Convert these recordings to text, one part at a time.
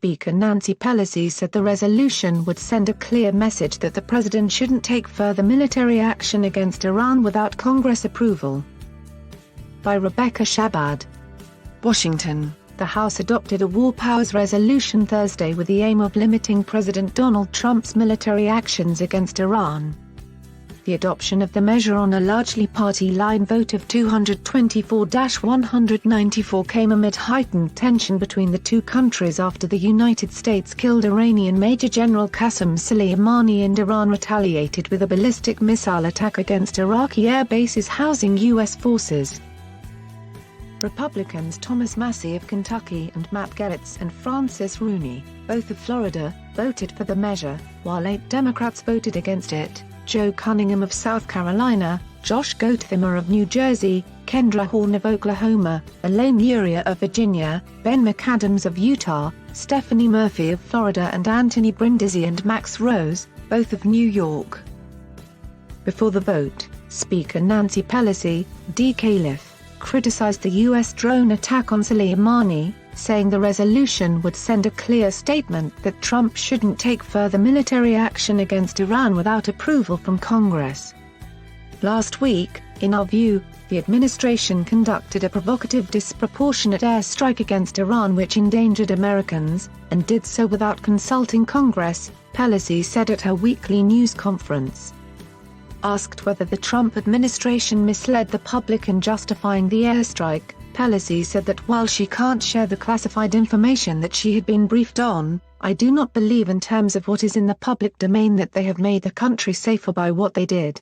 Speaker Nancy Pelosi said the resolution would send a clear message that the president shouldn't take further military action against Iran without Congress approval. By Rebecca Shabbat. Washington. The House adopted a War Powers Resolution Thursday with the aim of limiting President Donald Trump's military actions against Iran. The adoption of the measure on a largely party-line vote of 224-194 came amid heightened tension between the two countries after the United States killed Iranian Major General Qasem Soleimani and Iran retaliated with a ballistic missile attack against Iraqi air bases housing U.S. forces. Republicans Thomas Massie of Kentucky and Matt Gaetz and Francis Rooney, both of Florida, voted for the measure, while 8 Democrats voted against it. Joe Cunningham of South Carolina, Josh Gottlieb of New Jersey, Kendra Horn of Oklahoma, Elaine Uriah of Virginia, Ben McAdams of Utah, Stephanie Murphy of Florida and Anthony Brindisi and Max Rose, both of New York. Before the vote, Speaker Nancy Pelosi, D. Califf, criticized the U.S. drone attack on Soleimani, saying the resolution would send a clear statement that Trump shouldn't take further military action against Iran without approval from Congress. Last week, in our view, the administration conducted a provocative disproportionate airstrike against Iran which endangered Americans, and did so without consulting Congress, Pelosi said at her weekly news conference. Asked whether the Trump administration misled the public in justifying the airstrike, Pelosi said that while she can't share the classified information that she had been briefed on, I do not believe in terms of what is in the public domain that they have made the country safer by what they did.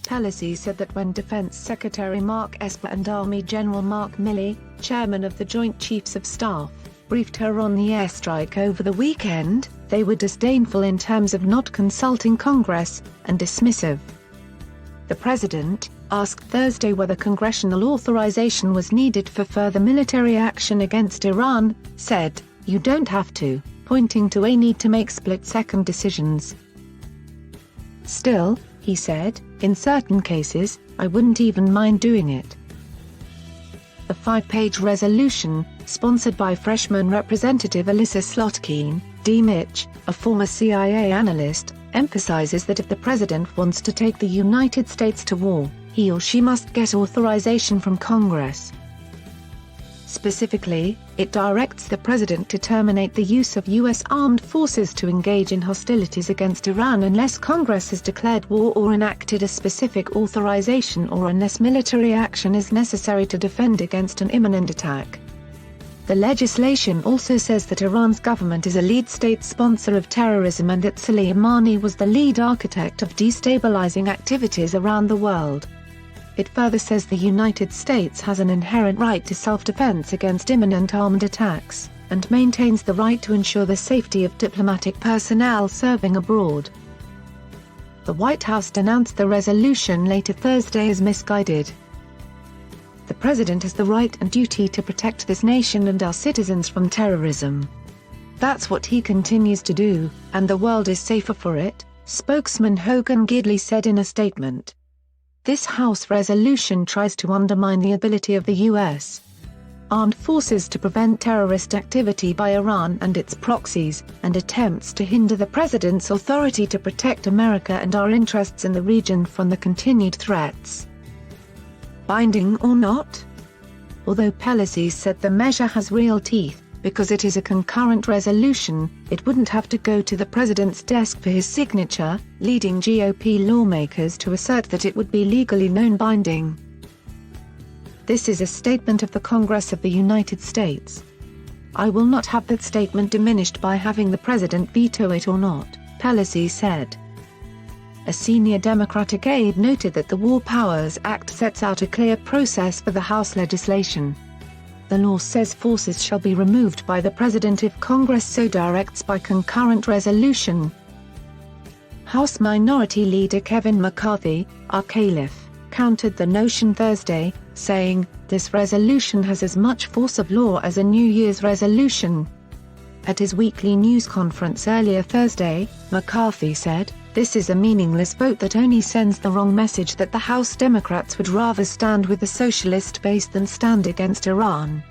Pelosi said that when Defense Secretary Mark Esper and Army General Mark Milley, chairman of the Joint Chiefs of Staff, briefed her on the airstrike over the weekend, they were disdainful in terms of not consulting Congress, and dismissive. The president, asked Thursday whether congressional authorization was needed for further military action against Iran, said, "You don't have to," pointing to a need to make split-second decisions. Still, he said, in certain cases, I wouldn't even mind doing it. The 5-page resolution, sponsored by freshman Representative Elissa Slotkin, D. Mitch, a former CIA analyst, emphasizes that if the president wants to take the United States to war, he or she must get authorization from Congress. Specifically, it directs the president to terminate the use of U.S. armed forces to engage in hostilities against Iran unless Congress has declared war or enacted a specific authorization or unless military action is necessary to defend against an imminent attack. The legislation also says that Iran's government is a lead state sponsor of terrorism and that Soleimani was the lead architect of destabilizing activities around the world. It further says the United States has an inherent right to self-defense against imminent armed attacks, and maintains the right to ensure the safety of diplomatic personnel serving abroad. The White House denounced the resolution later Thursday as misguided. The president has the right and duty to protect this nation and our citizens from terrorism. That's what he continues to do, and the world is safer for it, spokesman Hogan Gidley said in a statement. This House resolution tries to undermine the ability of the U.S. armed forces to prevent terrorist activity by Iran and its proxies, and attempts to hinder the president's authority to protect America and our interests in the region from the continued threats. Binding or not? Although Pelosi said the measure has real teeth, because it is a concurrent resolution, it wouldn't have to go to the president's desk for his signature, leading GOP lawmakers to assert that it would be legally non-binding. This is a statement of the Congress of the United States. I will not have that statement diminished by having the president veto it or not, Pelosi said. A senior Democratic aide noted that the War Powers Act sets out a clear process for the House legislation. The law says forces shall be removed by the president if Congress so directs by concurrent resolution. House Minority Leader Kevin McCarthy, Califf, countered the notion Thursday, saying, "This resolution has as much force of law as a New Year's resolution." At his weekly news conference earlier Thursday, McCarthy said, "This is a meaningless vote that only sends the wrong message that the House Democrats would rather stand with the socialist base than stand against Iran."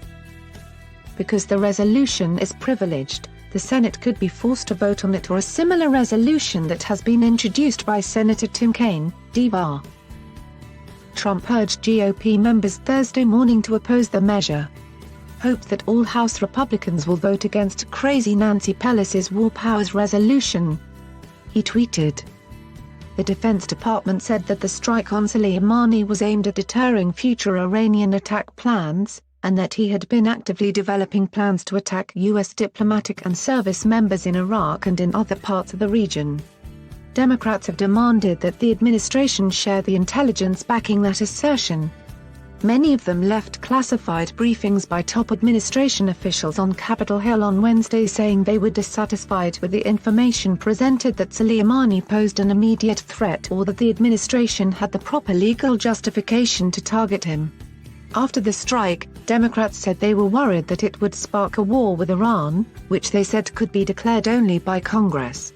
because the resolution is privileged, the Senate could be forced to vote on it or a similar resolution that has been introduced by Senator Tim Kaine, D-Bar. Trump urged GOP members Thursday morning to oppose the measure. Hope that all House Republicans will vote against crazy Nancy Pelosi's War Powers resolution. He tweeted. The Defense Department said that the strike on Soleimani was aimed at deterring future Iranian attack plans, and that he had been actively developing plans to attack U.S. diplomatic and service members in Iraq and in other parts of the region. Democrats have demanded that the administration share the intelligence backing that assertion. Many of them left classified briefings by top administration officials on Capitol Hill on Wednesday saying they were dissatisfied with the information presented that Soleimani posed an immediate threat or that the administration had the proper legal justification to target him. After the strike, Democrats said they were worried that it would spark a war with Iran, which they said could be declared only by Congress.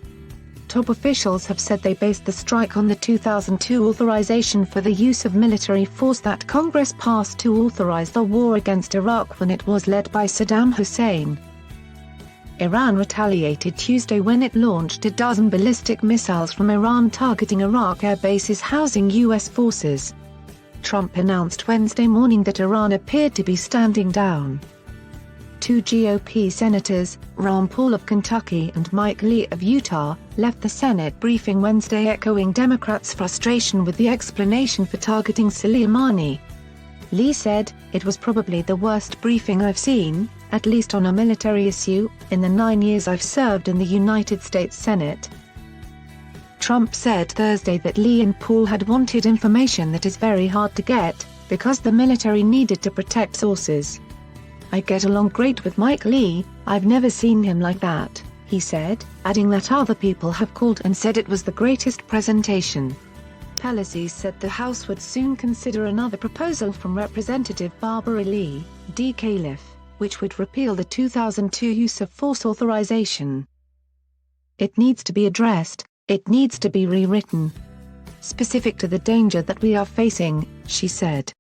Top officials have said they based the strike on the 2002 authorization for the use of military force that Congress passed to authorize the war against Iraq when it was led by Saddam Hussein. Iran retaliated Tuesday when it launched a dozen ballistic missiles from Iran targeting Iraq air bases housing U.S. forces. Trump announced Wednesday morning that Iran appeared to be standing down. Two GOP senators, Ron Paul of Kentucky and Mike Lee of Utah, left the Senate briefing Wednesday echoing Democrats' frustration with the explanation for targeting Soleimani. Lee said, "It was probably the worst briefing I've seen, at least on a military issue, in the 9 years I've served in the United States Senate." Trump said Thursday that Lee and Paul had wanted information that is very hard to get, because the military needed to protect sources. "I get along great with Mike Lee, I've never seen him like that," he said, adding that other people have called and said it was the greatest presentation. Pelosi said the House would soon consider another proposal from Representative Barbara Lee, D. Califf, which would repeal the 2002 use of force authorization. "It needs to be addressed, it needs to be rewritten. Specific to the danger that we are facing," she said.